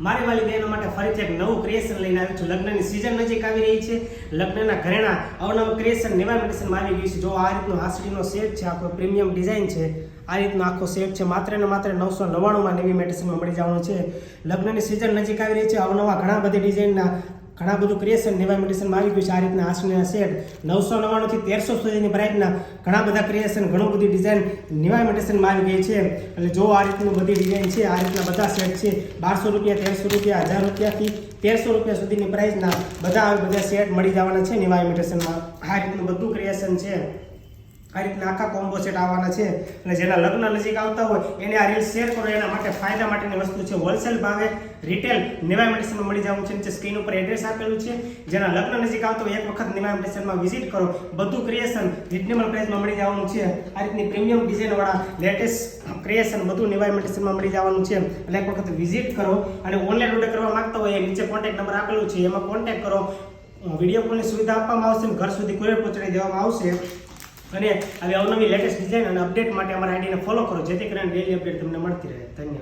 મારી વાલી બહેનો માટે ફરીથી એક નવું ક્રિએશન લઈને આવ્યું છું। લગ્નની સિઝન નજીક આવી રહી છે। લગ્નના ઘરેણા અવનવું ક્રિએશન નેવા ઇમિટેશનમાં આવી ગયું છે। જો આ રીતનો હાસડીનો સેટ છે, આખો પ્રીમિયમ ડિઝાઇન છે। આ રીતનો આખો સેટ છે, માત્ર ને માત્ર 999માં નેવી ઇમિટેશનમાં મળી જવાનું છે। લગ્નની સિઝન નજીક આવી રહી છે, અવનવા ઘણા બધી ડિઝાઇનના ઘણા બધું ક્રિએશન નેવા ઇમિટેશનમાં આવી ગયું છે। આ રીતના હાસડીના સેટ 999 થી 1300 સુધીની પ્રાઇસના ઘણા બધા ક્રિએશન, ઘણું બધી ડિઝાઇન નેવા ઇમિટેશનમાં આવી ગઈ છે। એટલે જો આ રીતનું બધી ડિઝાઇન છે, આ રીતના બધા સેટ છે, 1200 રૂપિયા, 1300 રૂપિયા, 1000 રૂપિયાથી 1300 રૂપિયા સુધીની પ્રાઇસના બધા સેટ મળી જવાના છે નેવા ઇમિટેશનમાં। આ રીતનું બધું ક્રિએશન છે, આ રીતના આખા કોમ્બો સેટ આવવાના છે। અને જેના લગ્ન નજીક આવતા હોય એને આ રીલ શેર કરો, એના માટે ફાયદા માટેની વસ્તુ છે। હોલસેલ ભાવે રિટેલ નેવા ઇમિટેશનમાં મળી જવાનું છે। નીચે સ્ક્રીન ઉપર એડ્રેસ આપેલું છે। જેના લગ્ન નજીક આવતો હોય એક વખત નેવા ઇમિટેશનમાં વિઝિટ કરો, બધું ક્રિએશન રિઝનેબલ પ્રાઇસમાં મળી જવાનું છે। આ રીતની પ્રીમિયમ ડિઝાઇન વાળા લેટેસ્ટ ક્રિએશન બધું નેવા ઇમિટેશનમાં મળી જવાનું છે। એટલે એક વખત વિઝિટ કરો અને ઓનલાઈન ઓર્ડર કરવા માંગતા હોય નીચે કોન્ટેક્ટ નંબર આપેલું છે, એમાં કોન્ટેક્ટ કરો। વિડીયો કોલની સુવિધા આપવામાં આવશે, ઘર સુધી કુરિયર પહોંચાડી દેવામાં આવશે। અને આવી અવનવી લેટેસ્ટ ડિઝાઇન અને અપડેટ માટે અમારા આઈડીને ફોલો કરો, જેથી કરીને ડેલી અપડેટ તમને મળતી રહે। ધન્યવાદ।